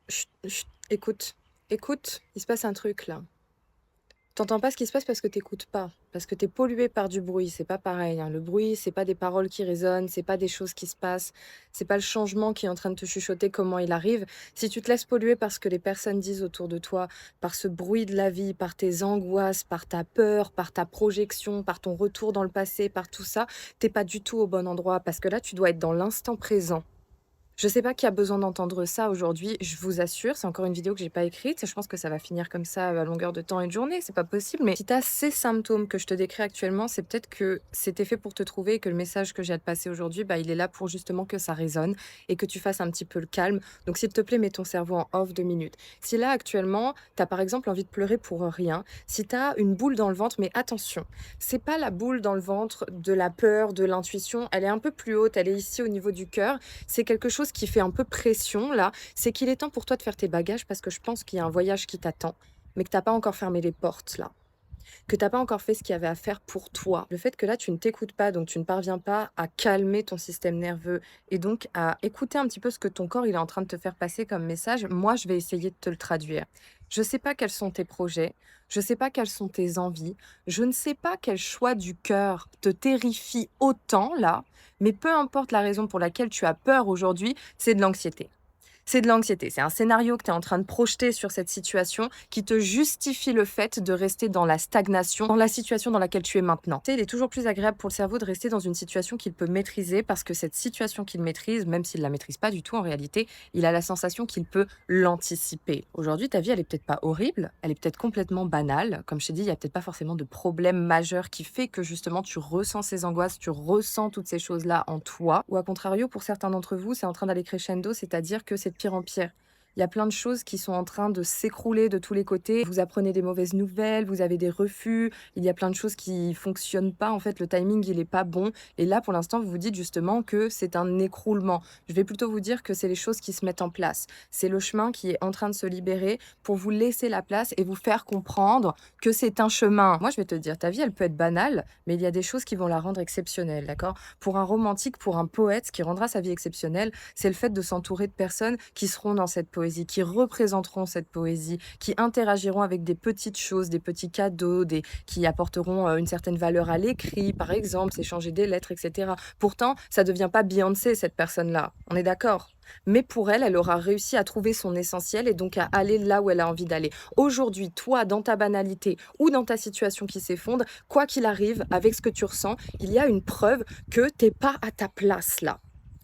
Chut, chut, écoute, écoute, il se passe un truc là. T'entends pas ce qui se passe parce que t'écoutes pas, parce que t'es pollué par du bruit, c'est pas pareil, hein. Le bruit, c'est pas des paroles qui résonnent, c'est pas des choses qui se passent, c'est pas le changement qui est en train de te chuchoter comment il arrive. Si tu te laisses polluer par ce que les personnes disent autour de toi, par ce bruit de la vie, par tes angoisses, par ta peur, par ta projection, par ton retour dans le passé, par tout ça, t'es pas du tout au bon endroit parce que là, tu dois être dans l'instant présent. Je sais pas qui a besoin d'entendre ça aujourd'hui, je vous assure, c'est encore une vidéo que j'ai pas écrite, je pense que ça va finir comme ça à longueur de temps et de journée, c'est pas possible. Mais si tu as ces symptômes que je te décris actuellement, c'est peut-être que c'était fait pour te trouver et que le message que j'ai à te passer aujourd'hui, bah, il est là pour justement que ça résonne et que tu fasses un petit peu le calme. Donc s'il te plaît, mets ton cerveau en off 2 minutes. Si là actuellement, tu as par exemple envie de pleurer pour rien, si tu as une boule dans le ventre, mais attention, c'est pas la boule dans le ventre de la peur, de l'intuition, elle est un peu plus haute, elle est ici au niveau du cœur, c'est quelque chose qui fait un peu pression là, c'est qu'il est temps pour toi de faire tes bagages parce que je pense qu'il y a un voyage qui t'attend, mais que t'as pas encore fermé les portes là, que t'as pas encore fait ce qu'il y avait à faire pour toi. Le fait que là tu ne t'écoutes pas, donc tu ne parviens pas à calmer ton système nerveux et donc à écouter un petit peu ce que ton corps il est en train de te faire passer comme message, moi je vais essayer de te le traduire. Je sais pas quels sont tes projets, je sais pas quelles sont tes envies, je ne sais pas quel choix du cœur te terrifie autant là, mais peu importe la raison pour laquelle tu as peur aujourd'hui, c'est de l'anxiété. C'est de l'anxiété. C'est un scénario que tu es en train de projeter sur cette situation qui te justifie le fait de rester dans la stagnation, dans la situation dans laquelle tu es maintenant. Tu sais, il est toujours plus agréable pour le cerveau de rester dans une situation qu'il peut maîtriser parce que cette situation qu'il maîtrise, même s'il la maîtrise pas du tout en réalité, il a la sensation qu'il peut l'anticiper. Aujourd'hui, ta vie, elle est peut-être pas horrible, elle est peut-être complètement banale. Comme je t'ai dit, il y a peut-être pas forcément de problème majeur qui fait que justement tu ressens ces angoisses, tu ressens toutes ces choses-là en toi. Ou à contrario, pour certains d'entre vous, c'est en train d'aller crescendo, c'est-à-dire que c'est de pire en pire. Il y a plein de choses qui sont en train de s'écrouler de tous les côtés. Vous apprenez des mauvaises nouvelles, vous avez des refus, il y a plein de choses qui fonctionnent pas. En fait, le timing, il est pas bon. Et là, pour l'instant, vous vous dites justement que c'est un écroulement. Je vais plutôt vous dire que c'est les choses qui se mettent en place. C'est le chemin qui est en train de se libérer pour vous laisser la place et vous faire comprendre que c'est un chemin. Moi, je vais te dire, ta vie, elle peut être banale, mais il y a des choses qui vont la rendre exceptionnelle, d'accord? Pour un romantique, pour un poète, ce qui rendra sa vie exceptionnelle, c'est le fait de s'entourer de personnes qui seront dans cette poésie, qui représenteront cette poésie, qui interagiront avec des petites choses, des petits cadeaux, qui apporteront une certaine valeur à l'écrit, par exemple, s'échanger des lettres, etc. Pourtant, ça ne devient pas Beyoncé, cette personne-là. On est d'accord? Mais pour elle, elle aura réussi à trouver son essentiel et donc à aller là où elle a envie d'aller. Aujourd'hui, toi, dans ta banalité ou dans ta situation qui s'effondre, quoi qu'il arrive, avec ce que tu ressens, il y a une preuve que t'es pas à ta place là.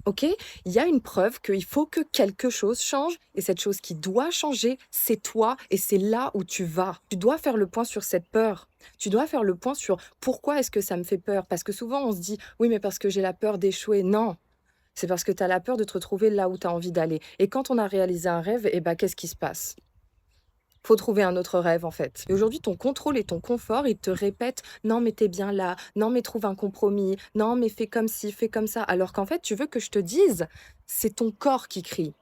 Ok? Il y a une preuve qu'il faut que quelque chose change et cette chose qui doit changer, c'est toi et c'est là où tu vas. Tu dois faire le point sur cette peur. Tu dois faire le point sur pourquoi est-ce que ça me fait peur. Parce que souvent on se dit oui mais parce que j'ai la peur d'échouer. Non, c'est parce que tu as la peur de te retrouver là où tu as envie d'aller. Et quand on a réalisé un rêve, eh ben, qu'est-ce qui se passe? Faut trouver un autre rêve en fait. Et aujourd'hui, ton contrôle et ton confort, ils te répètent non mais t'es bien là, non mais trouve un compromis, non mais fais comme ci, fais comme ça. Alors qu'en fait, tu veux que je te dise, c'est ton corps qui crie.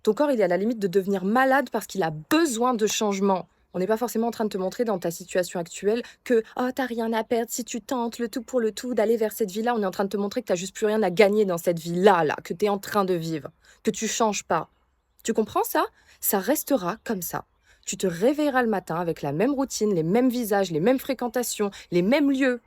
Ton corps, il est à la limite de devenir malade parce qu'il a besoin de changement. On n'est pas forcément en train de te montrer dans ta situation actuelle que oh, t'as rien à perdre si tu tentes le tout pour le tout d'aller vers cette vie-là. On est en train de te montrer que t'as juste plus rien à gagner dans cette vie-là, là, que tu es en train de vivre, que tu changes pas. Tu comprends ça? Ça restera comme ça. Tu te réveilleras le matin avec la même routine, les mêmes visages, les mêmes fréquentations, les mêmes lieux.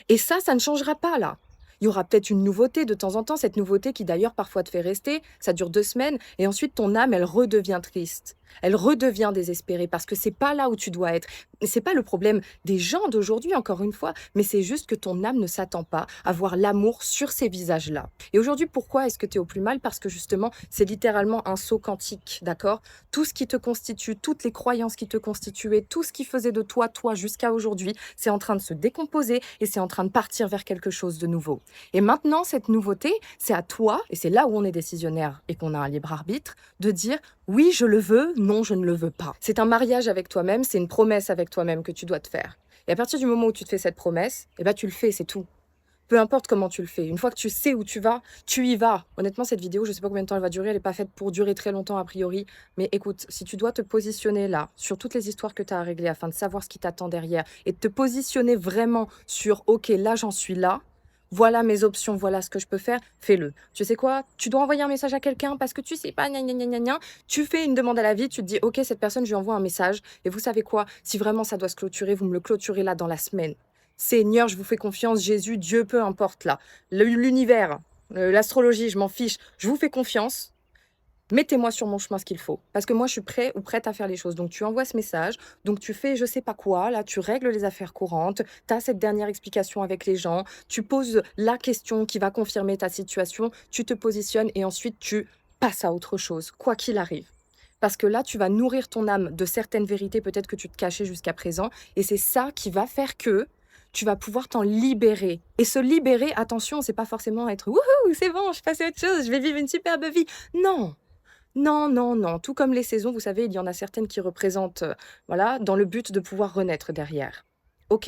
Et ça ne changera pas là. Il y aura peut-être une nouveauté de temps en temps, cette nouveauté qui d'ailleurs parfois te fait rester, ça dure 2 semaines, et ensuite ton âme, elle redevient triste. Elle redevient désespérée parce que c'est pas là où tu dois être. Et c'est pas le problème des gens d'aujourd'hui, encore une fois, mais c'est juste que ton âme ne s'attend pas à voir l'amour sur ces visages-là. Et aujourd'hui, pourquoi est-ce que tu es au plus mal? Parce que justement, c'est littéralement un saut quantique, d'accord? Tout ce qui te constitue, toutes les croyances qui te constituaient, tout ce qui faisait de toi, toi, jusqu'à aujourd'hui, c'est en train de se décomposer et c'est en train de partir vers quelque chose de nouveau. Et maintenant, cette nouveauté, c'est à toi, et c'est là où on est décisionnaire et qu'on a un libre arbitre, de dire oui, je le veux, non, je ne le veux pas. C'est un mariage avec toi-même, c'est une promesse avec toi-même que tu dois te faire. Et à partir du moment où tu te fais cette promesse, eh ben, tu le fais, c'est tout. Peu importe comment tu le fais. Une fois que tu sais où tu vas, tu y vas. Honnêtement, cette vidéo, je ne sais pas combien de temps elle va durer. Elle n'est pas faite pour durer très longtemps a priori. Mais écoute, si tu dois te positionner là, sur toutes les histoires que tu as à régler afin de savoir ce qui t'attend derrière et de te positionner vraiment sur, OK, là, j'en suis là, Voilà mes options, voilà ce que je peux faire, fais-le. Tu sais quoi? Tu dois envoyer un message à quelqu'un parce que tu sais pas, gna gna gna gna gna. Tu fais une demande à la vie, tu te dis: «OK, cette personne, je lui envoie un message et vous savez quoi? Si vraiment ça doit se clôturer, vous me le clôturez là dans la semaine. Seigneur, je vous fais confiance, Jésus, Dieu, peu importe là, l'univers, l'astrologie, je m'en fiche, je vous fais confiance. Mettez-moi sur mon chemin ce qu'il faut, parce que moi je suis prêt ou prête à faire les choses». Donc tu envoies ce message, donc tu fais je sais pas quoi, là tu règles les affaires courantes, tu as cette dernière explication avec les gens, tu poses la question qui va confirmer ta situation, tu te positionnes et ensuite tu passes à autre chose, quoi qu'il arrive. Parce que là, tu vas nourrir ton âme de certaines vérités peut-être que tu te cachais jusqu'à présent, et c'est ça qui va faire que tu vas pouvoir t'en libérer. Et se libérer, attention, c'est pas forcément être wouhou, c'est bon, je passe à autre chose, je vais vivre une superbe vie. Non, non, non, non. Tout comme les saisons, vous savez, il y en a certaines qui représentent, voilà, dans le but de pouvoir renaître derrière. OK?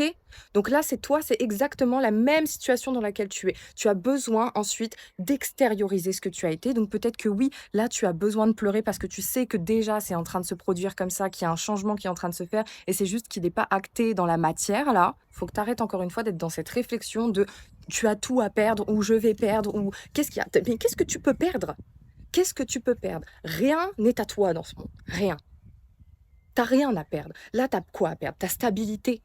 Donc là, c'est toi, c'est exactement la même situation dans laquelle tu es. Tu as besoin ensuite d'extérioriser ce que tu as été. Donc peut-être que oui, là, tu as besoin de pleurer parce que tu sais que déjà, c'est en train de se produire comme ça, qu'il y a un changement qui est en train de se faire et c'est juste qu'il n'est pas acté dans la matière, là. Faut que tu arrêtes encore une fois d'être dans cette réflexion de tu as tout à perdre ou je vais perdre ou qu'est-ce qu'il y a? Mais qu'est-ce que tu peux perdre? Qu'est-ce que tu peux perdre? Rien n'est à toi dans ce monde. Rien. T'as rien à perdre. Là, t'as quoi à perdre? Ta stabilité,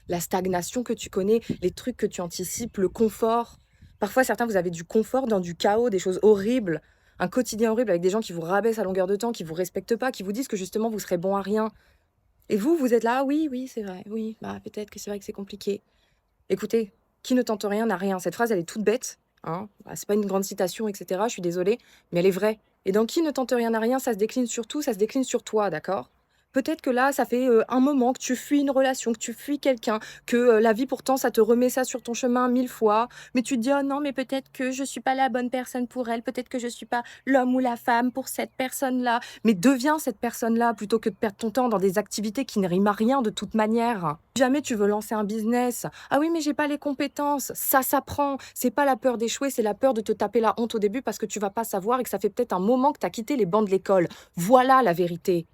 la stagnation que tu connais, les trucs que tu anticipes, le confort. Parfois, certains, vous avez du confort dans du chaos, des choses horribles, un quotidien horrible avec des gens qui vous rabaissent à longueur de temps, qui vous respectent pas, qui vous disent que justement vous serez bon à rien. Et vous êtes là, «Ah oui, oui, c'est vrai, oui, bah peut-être que c'est vrai que c'est compliqué». Écoutez, qui ne tente rien n'a rien. Cette phrase, elle est toute bête, hein. Bah, c'est pas une grande citation, et cetera, je suis désolée, mais elle est vraie. Et dans qui ne tente rien n'a rien, ça se décline sur tout, ça se décline sur toi, d'accord? Peut-être que là, ça fait, un moment que tu fuis une relation, que tu fuis quelqu'un, que, la vie pourtant ça te remet ça sur ton chemin 1000 fois, mais tu te dis: «Oh non, mais peut-être que je suis pas la bonne personne pour elle, peut-être que je suis pas l'homme ou la femme pour cette personne-là». Mais deviens cette personne-là plutôt que de perdre ton temps dans des activités qui ne riment à rien de toute manière. Si jamais tu veux lancer un business, «Ah oui, mais j'ai pas les compétences», ça s'apprend. C'est pas la peur d'échouer, c'est la peur de te taper la honte au début parce que tu vas pas savoir et que ça fait peut-être un moment que tu as quitté les bancs de l'école. Voilà la vérité.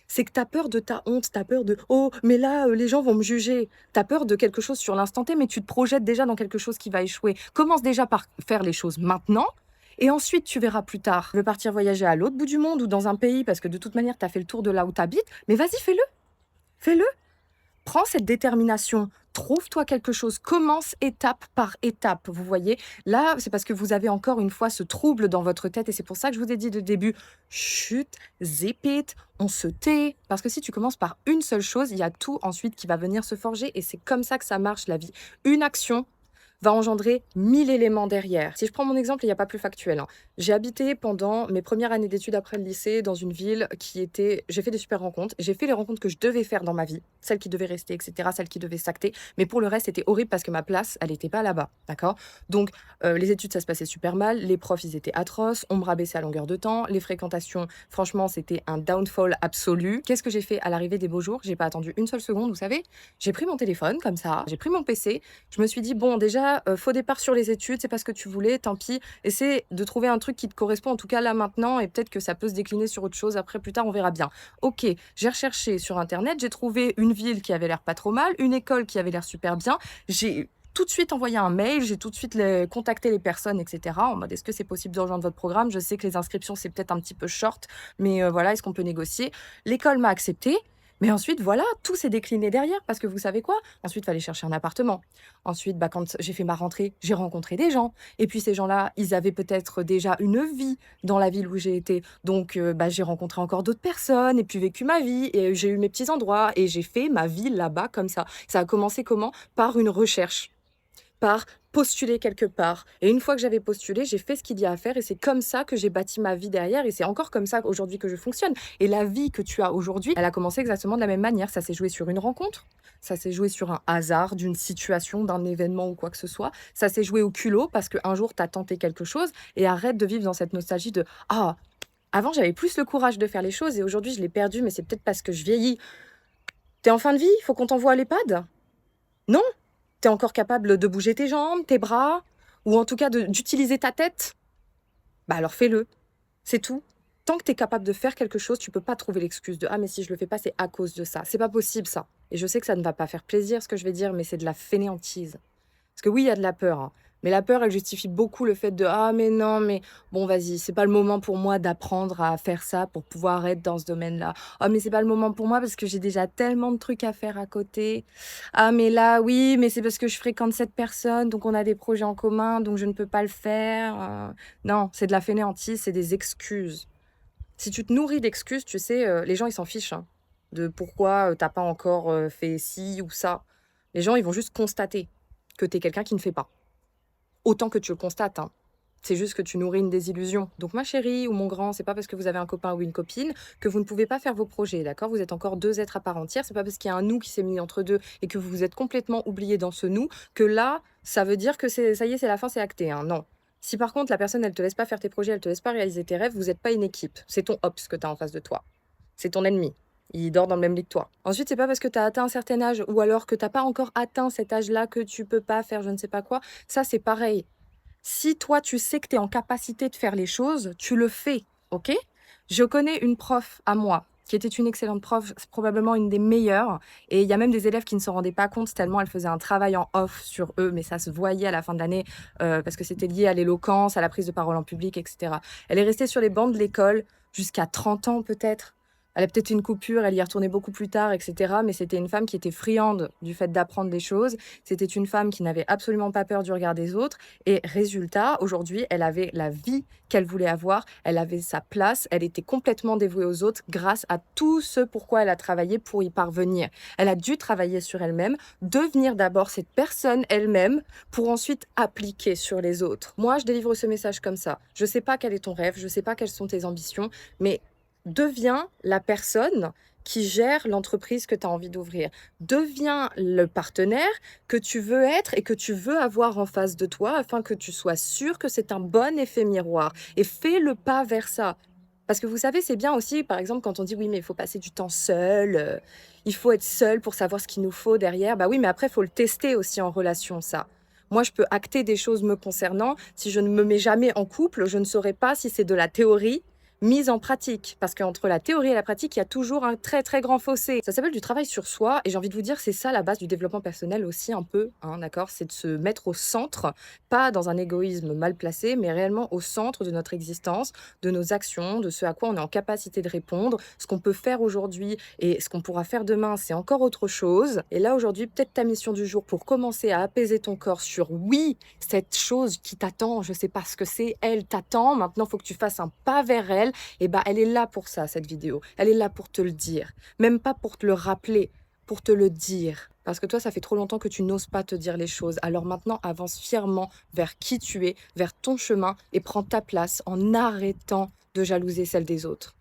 C'est que tu as peur de ta honte, tu as peur de: «Oh, mais là, les gens vont me juger». Tu as peur de quelque chose sur l'instant T, mais tu te projettes déjà dans quelque chose qui va échouer. Commence déjà par faire les choses maintenant et ensuite tu verras plus tard. Tu veux partir voyager à l'autre bout du monde ou dans un pays parce que de toute manière tu as fait le tour de là où tu habites, mais vas-y, fais-le, fais-le. Prends cette détermination, trouve-toi quelque chose, commence étape par étape, vous voyez? Là, c'est parce que vous avez encore une fois ce trouble dans votre tête et c'est pour ça que je vous ai dit de début: «Chut, zip it, on se tait». Parce que si tu commences par une seule chose, il y a tout ensuite qui va venir se forger et c'est comme ça que ça marche la vie. Une action va engendrer 1000 éléments derrière. Si je prends mon exemple, il n'y a pas plus factuel, hein. J'ai habité pendant mes premières années d'études après le lycée dans une ville qui était j'ai fait des super rencontres, j'ai fait les rencontres que je devais faire dans ma vie, celles qui devaient rester et cetera, celles qui devaient s'acter, mais pour le reste, c'était horrible parce que ma place, elle était pas là-bas, d'accord? Donc les études, ça se passait super mal, les profs, ils étaient atroces, on me rabaissait à longueur de temps, les fréquentations, franchement, c'était un downfall absolu. Qu'est-ce que j'ai fait à l'arrivée des beaux jours? J'ai pas attendu une seule seconde, vous savez? J'ai pris mon téléphone comme ça, j'ai pris mon PC, je me suis dit: «Bon, déjà, faux départ sur les études, c'est pas ce que tu voulais, tant pis. Essaie de trouver un truc qui te correspond, en tout cas là, maintenant et peut-être que ça peut se décliner sur autre chose après, plus tard, on verra bien». OK, j'ai recherché sur internet, j'ai trouvé une ville qui avait l'air pas trop mal, une école qui avait l'air super bien. J'ai tout de suite envoyé un mail, j'ai tout de suite contacté les personnes et cetera, en mode: «Est-ce que c'est possible de rejoindre votre programme? Je sais que les inscriptions, c'est peut-être un petit peu short, mais voilà, est-ce qu'on peut négocier?» L'école m'a accepté. Mais ensuite, voilà, tout s'est décliné derrière parce que vous savez quoi? Ensuite, il fallait chercher un appartement. Ensuite, bah, quand j'ai fait ma rentrée, j'ai rencontré des gens et puis ces gens-là, ils avaient peut-être déjà une vie dans la ville où j'ai été. Donc bah, j'ai rencontré encore d'autres personnes et puis vécu ma vie et j'ai eu mes petits endroits et j'ai fait ma vie là-bas comme ça. Ça a commencé comment? Par une recherche, par postuler quelque part. Et une fois que j'avais postulé, j'ai fait ce qu'il y a à faire et c'est comme ça que j'ai bâti ma vie derrière et c'est encore comme ça aujourd'hui que je fonctionne. Et la vie que tu as aujourd'hui, elle a commencé exactement de la même manière. Ça s'est joué sur une rencontre, ça s'est joué sur un hasard d'une situation, d'un événement ou quoi que ce soit. Ça s'est joué au culot parce qu'un jour, tu as tenté quelque chose et arrête de vivre dans cette nostalgie de «Ah, avant j'avais plus le courage de faire les choses et aujourd'hui je l'ai perdu, mais c'est peut-être parce que je vieillis». T'es en fin de vie? Faut qu'on t'envoie à l'EHPAD? Non? Tu es encore capable de bouger tes jambes, tes bras ou en tout cas d'utiliser ta tête? Bah, alors fais-le, c'est tout. Tant que tu es capable de faire quelque chose, tu peux pas trouver l'excuse de: «Ah mais si je le fais pas, c'est à cause de ça». C'est pas possible ça et je sais que ça ne va pas faire plaisir ce que je vais dire, mais c'est de la fainéantise. Parce que oui, il y a de la peur, hein, mais la peur, elle justifie beaucoup le fait de: «Ah mais non, mais bon vas-y, c'est pas le moment pour moi d'apprendre à faire ça pour pouvoir être dans ce domaine-là. Ah mais c'est pas le moment pour moi parce que j'ai déjà tellement de trucs à faire à côté. Ah mais là, oui, mais c'est parce que je fréquente cette personne, donc on a des projets en commun, donc je ne peux pas le faire», non, c'est de la fainéantise, c'est des excuses. Si tu te nourris d'excuses, tu sais, les gens, ils s'en fichent, hein, de pourquoi, tu pas encore, fait ci ou ça. Les gens, ils vont juste constater que tu es quelqu'un qui ne fait pas. Autant que tu le constates, hein. C'est juste que tu nourris une désillusion. Donc ma chérie ou mon grand, c'est pas parce que vous avez un copain ou une copine que vous ne pouvez pas faire vos projets, d'accord? Vous êtes encore 2 êtres à part entière. C'est pas parce qu'il y a un «nous» qui s'est mis entre 2 et que vous vous êtes complètement oubliés dans ce «nous» que là, ça veut dire que c'est ça y est, c'est la fin, c'est acté, hein, non. Si par contre la personne, elle te laisse pas faire tes projets, elle te laisse pas réaliser tes rêves, vous êtes pas une équipe. C'est ton Ops que tu as en face de toi. C'est ton ennemi. Il dort dans le même lit que toi. Ensuite, c'est pas parce que tu as atteint un certain âge ou alors que tu pas encore atteint cet âge-là que tu peux pas faire je ne sais pas quoi. Ça, c'est pareil. Si toi, tu sais que tu es en capacité de faire les choses, tu le fais, OK? Je connais une prof à moi qui était une excellente prof, c'est probablement une des meilleures et il y a même des élèves qui ne s'en rendaient pas compte tellement elle faisait un travail en off sur eux, mais ça se voyait à la fin de l'année, parce que c'était lié à l'éloquence, à la prise de parole en public et cetera. Elle est restée sur les bancs de l'école jusqu'à 30 ans peut-être. Elle a peut-être une coupure, elle y est retournée beaucoup plus tard et cetera, mais c'était une femme qui était friande du fait d'apprendre des choses. C'était une femme qui n'avait absolument pas peur du regard des autres et résultat, aujourd'hui, elle avait la vie qu'elle voulait avoir, elle avait sa place, elle était complètement dévouée aux autres grâce à tout ce pourquoi elle a travaillé pour y parvenir. Elle a dû travailler sur elle-même, devenir d'abord cette personne elle-même pour ensuite appliquer sur les autres. Moi, je délivre ce message comme ça. Je sais pas quel est ton rêve, je sais pas quelles sont tes ambitions, mais deviens la personne qui gère l'entreprise que tu as envie d'ouvrir. Deviens le partenaire que tu veux être et que tu veux avoir en face de toi afin que tu sois sûr que c'est un bon effet miroir et fais le pas vers ça. Parce que vous savez, c'est bien aussi, par exemple, quand on dit oui, mais il faut passer du temps seul, il faut être seul pour savoir ce qu'il nous faut derrière. Bah oui, mais après, il faut le tester aussi en relation, ça. Moi, je peux acter des choses me concernant. Si je ne me mets jamais en couple, je ne saurais pas si c'est de la théorie mise en pratique. Parce qu'entre la théorie et la pratique, il y a toujours un très très grand fossé. Ça s'appelle du travail sur soi et j'ai envie de vous dire, c'est ça la base du développement personnel aussi un peu, hein, d'accord? C'est de se mettre au centre, pas dans un égoïsme mal placé, mais réellement au centre de notre existence, de nos actions, de ce à quoi on est en capacité de répondre. Ce qu'on peut faire aujourd'hui et ce qu'on pourra faire demain, c'est encore autre chose. Et là, aujourd'hui, peut-être ta mission du jour pour commencer à apaiser ton corps sur oui, cette chose qui t'attend, je sais pas ce que c'est, elle t'attend, maintenant il faut que tu fasses un pas vers elle, et bah elle est là pour ça, cette vidéo. Elle est là pour te le dire. Même pas pour te le rappeler, pour te le dire. Parce que toi, ça fait trop longtemps que tu n'oses pas te dire les choses. Alors maintenant, avance fièrement vers qui tu es, vers ton chemin et prends ta place en arrêtant de jalouser celle des autres.